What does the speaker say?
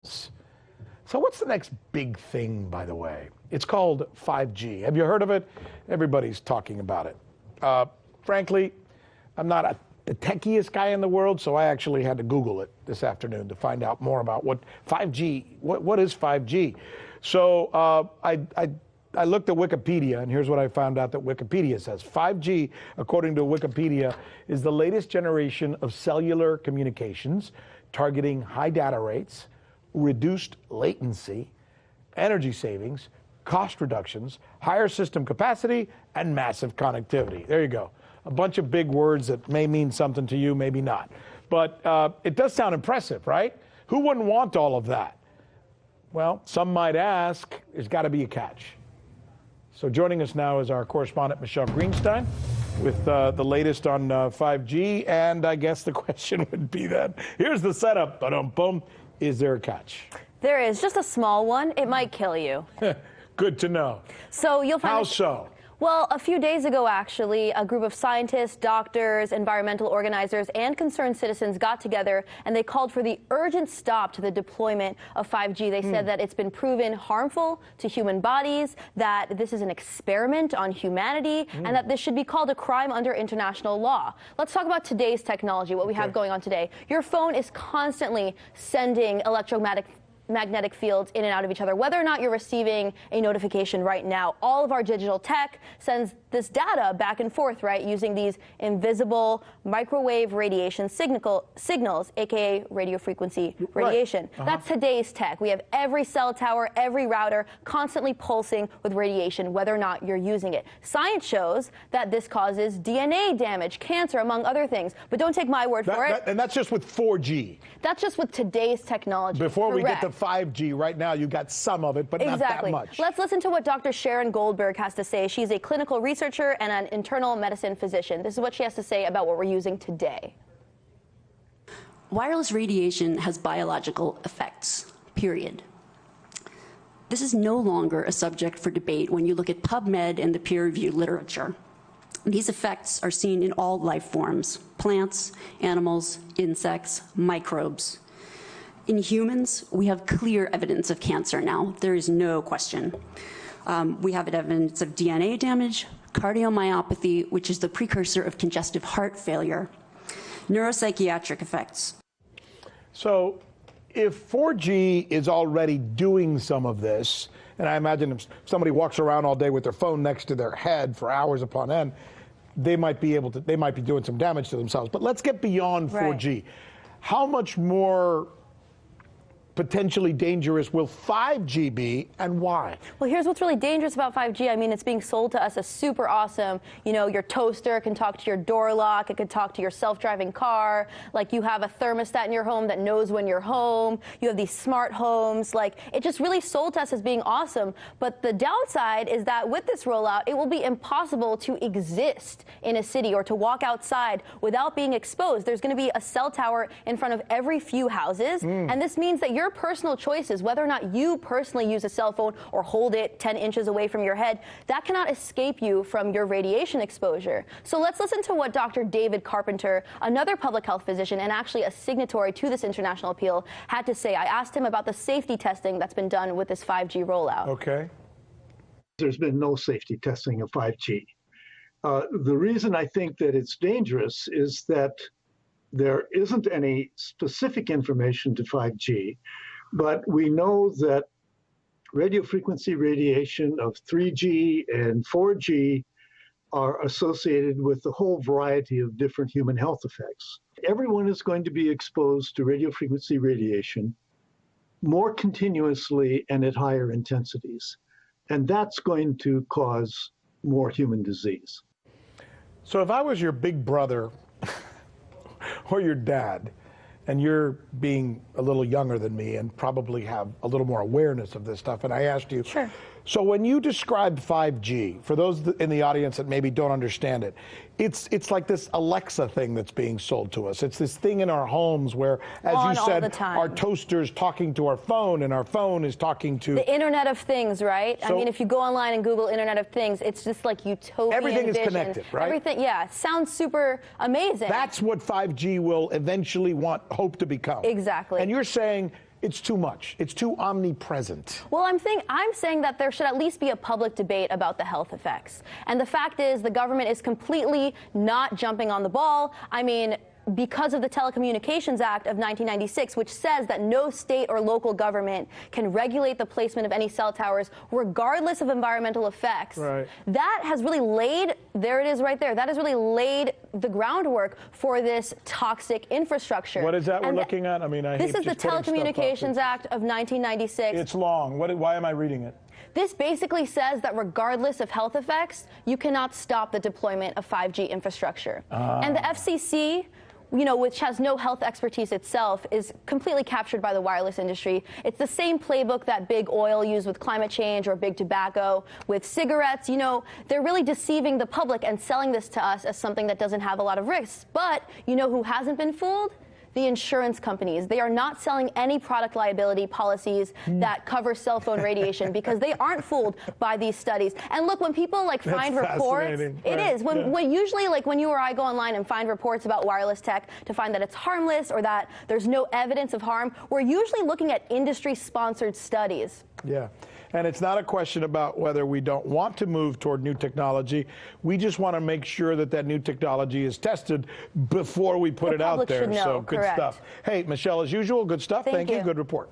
So what's the next big thing, by the way? It's called 5G. Have you heard of it? Everybody's talking about it. Frankly, I'm not the techiest guy in the world, so I actually had to Google it this afternoon to find out more about what 5G, what is 5G? So I looked at Wikipedia, and here's what I found out that Wikipedia says. 5G, according to Wikipedia, is the latest generation of cellular communications targeting high data rates, reduced latency, energy savings, cost reductions, higher system capacity, and massive connectivity. There you go. A bunch of big words that may mean something to you, maybe not. But it does sound impressive, right? Who wouldn't want all of that? Well, some might ask, there's got to be a catch. So joining us now is our correspondent, Michele Greenstein, with the latest on 5G. And I guess the question would be that, here's the setup, ba-dum-bum. Is there a catch? There is, just a small one. It might kill you. Good to know. So you'll find. How so? Well, a few days ago, actually, a group of scientists, doctors, environmental organizers, and concerned citizens got together and they called for the urgent stop to the deployment of 5G. They said that it's been proven harmful to human bodies, that this is an experiment on humanity, and that this should be called a crime under international law. Let's talk about today's technology, what we have going on today. Your phone is constantly sending magnetic fields in and out of each other. Whether or not you're receiving a notification right now, all of our digital tech sends this data back and forth, right, using these invisible microwave radiation signals, aka radio frequency radiation. Right. That's today's tech. We have every cell tower, every router constantly pulsing with radiation, whether or not you're using it. Science shows that this causes DNA damage, cancer, among other things. But don't take my word for it. And that's just with 4G. That's just with today's technology. Before we get to 5G, right now you got some of it, but not that much. Let's listen to what Dr. Sharon Goldberg has to say. She's a clinical researcher and an internal medicine physician. This is what she has to say about what we're using today. Wireless radiation has biological effects, period. This is no longer a subject for debate when you look at PubMed and the peer-reviewed literature. These effects are seen in all life forms: plants, animals, insects, microbes. In humans, we have clear evidence of cancer now. There is no question. We have evidence of DNA damage, cardiomyopathy, which is the precursor of congestive heart failure, neuropsychiatric effects. So if 4G is already doing some of this, and I imagine if somebody walks around all day with their phone next to their head for hours upon end, they might be doing some damage to themselves. But let's get beyond 4G. How much more potentially dangerous will 5G be, and why? Well, here's what's really dangerous about 5G. I mean, it's being sold to us as super awesome. You know, your toaster can talk to your door lock. It can talk to your self-driving car. Like, you have a thermostat in your home that knows when you're home. You have these smart homes. Like, it just really sold to us as being awesome. But the downside is that with this rollout, it will be impossible to exist in a city or to walk outside without being exposed. There's going to be a cell tower in front of every few houses. And this means that your personal choices, whether or not you personally use a cell phone or hold it 10 inches away from your head, that cannot escape you from your radiation exposure. So let's listen to what Dr. David Carpenter, another public health physician and actually a signatory to this international appeal, had to say. I asked him about the safety testing that's been done with this 5G rollout. Okay. There's been no safety testing of 5G. The reason I think that it's dangerous is that there isn't any specific information to 5G, but we know that radio frequency radiation of 3G and 4G are associated with a whole variety of different human health effects. Everyone is going to be exposed to radio frequency radiation more continuously and at higher intensities, and that's going to cause more human disease. So if I was your big brother or your dad, and you're being a little younger than me and probably have a little more awareness of this stuff, and I asked you, sure. So when you describe 5G, for those in the audience that maybe don't understand it, it's like this Alexa thing that's being sold to us. It's this thing in our homes where, as you said, our toaster's talking to our phone, and our phone is talking to the Internet of Things, right? So, I mean, if you go online and Google Internet of Things, it's just like utopian everything is vision. connected, right? Everything, yeah, sounds super amazing. That's what 5G will eventually hope to become. Exactly. And you're saying it's too much. It's too omnipresent. Well, I'm saying that there should at least be a public debate about the health effects. And the fact is the government is completely not jumping on the ball. I mean, because of the Telecommunications Act of 1996, which says that no state or local government can regulate the placement of any cell towers regardless of environmental effects. Right. That has really laid, there it is right there, that has really laid the groundwork for this toxic infrastructure. What is that we're looking at? I mean, I hate This is the Telecommunications Act of 1996. It's long. Why am I reading it? This basically says that regardless of health effects, you cannot stop the deployment of 5G infrastructure. And the FCC, which has no health expertise itself, is completely captured by the wireless industry. It's the same playbook that big oil used with climate change or big tobacco with cigarettes. They're really deceiving the public and selling this to us as something that doesn't have a lot of risks. But who hasn't been fooled? The insurance companies. They are not selling any product liability policies that cover cell phone radiation because they aren't fooled by these studies. And look, when people find reports, it is. When usually when you or I go online and find reports about wireless tech to find that it's harmless or that there's no evidence of harm, we're usually looking at industry-sponsored studies. Yeah. And it's not a question about whether we don't want to move toward new technology. We just want to make sure that that new technology is tested before we put it out there. The public should know. So good stuff. Hey, Michele, as usual, good stuff. Thank you. Good report.